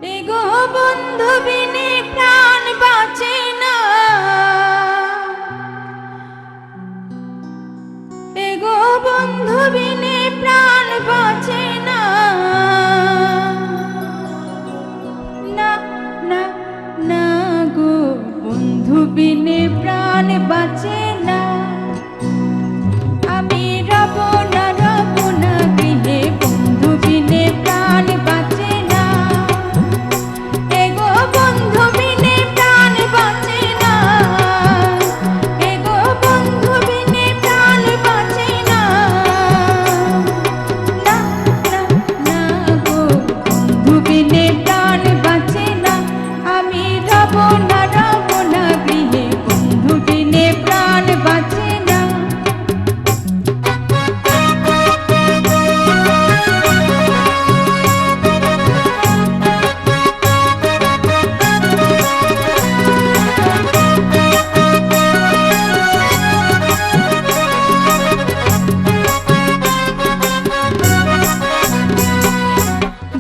এগো বন্ধু বিনে প্রাণ বাঁচে না, এগো বন্ধু বিনে প্রাণ বাঁচে না, না না না গো বন্ধু বিনে প্রাণ বাঁচে না। আমি রব না গৃহে বন্ধু বিনে প্রাণ বাঁচে না। এগো বন্ধু বিনে প্রাণ বাঁচে না, এগো বন্ধু বিনে প্রাণ বাঁচে না, না না না গো বন্ধু বিনে প্রাণ বাঁচে না। আমি রব না গৃহে বন্ধু বিনে প্রাণ বাঁচে না।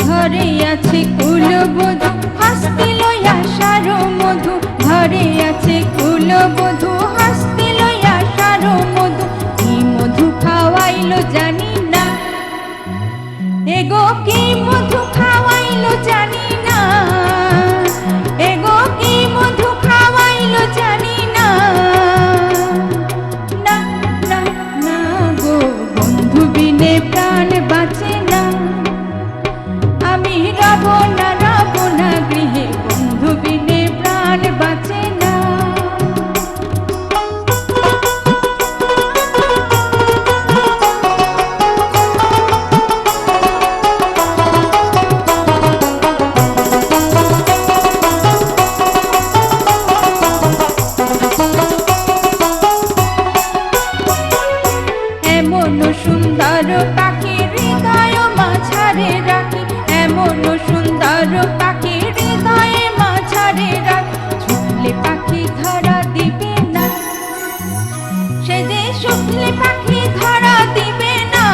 ঘরে আছে কুলবধূ হাসতে লইয়া সারো মধু, ঘরে আছে কুলবধূ হাসতে লইয়া সারো মধু, কি মধু খাওয়াইলো জানি না, এগো কি মধু খাওয়াইলো জানি না, এগো কি মধু খাওয়াইলো জানি না, না না না গো বন্ধু বিনে প্রাণ বাঁচে না। আমি রব না গৃহে বন্ধু বিনে প্রাণ বাঁচে না। এমন সুন্দর পাখি হৃদয় মাঝারে রাখি, এমন সুন্দর পাখি হৃদয়ে মাঝারে রাখি, ছুটলে পাখি ধরা দিবে না, সে যে ছুটলে পাখি ধরা দিবে না,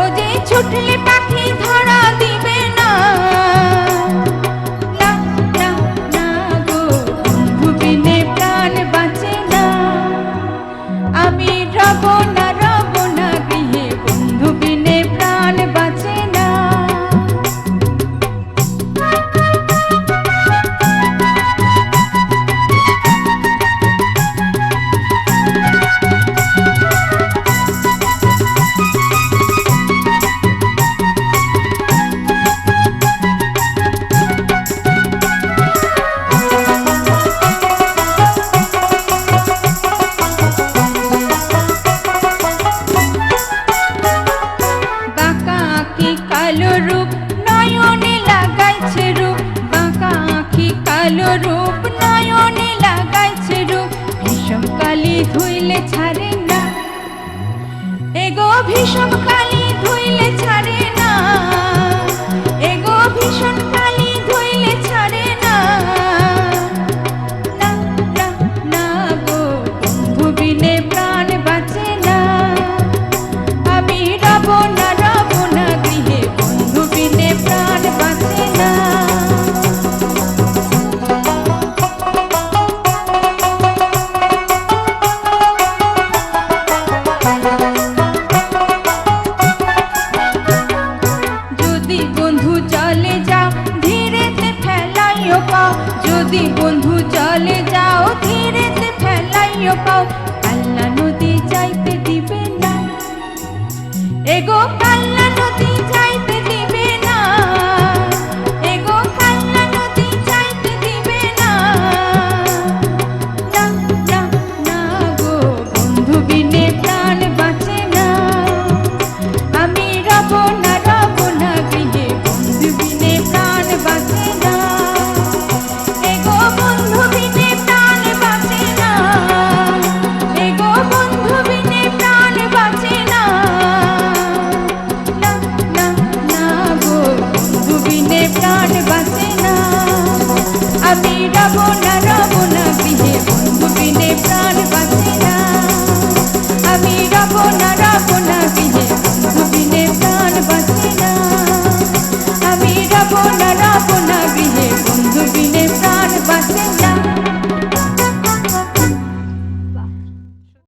ও যে ছুটলে পাখি ধরা দিবে না, না না না গো বন্ধু বিনে প্রাণ বাঁচে না। আমি রব না গৃহে বন্ধু বিনে প্রাণ বাঁচে না। কালো রূপ নয়নে লাগাইছে রূপ, বাঁকা আঁখি কালো রূপ নয়নে লাগাইছে রূপ, ভীষণ কালি ধুইলে ছাড়ে না, এগো ভীষণ কালি ধুইলে ছাড়ে না, এগো ভীষণ কালি ধুইলে ছাড়ে না, না না না গো বন্ধু বিনে প্রাণ বাঁচে না। আমি রব না গৃহে বন্ধু বিনে প্রাণ বাঁচে না। যদি বন্ধু চলে যাও ধীরেতে ফেলাইও পাও, যদি বন্ধু চলে যাও ধীরেতে ফেলাইও পাও, কাল্লা নদী যাইতে দিবে না, এগো কাল্লা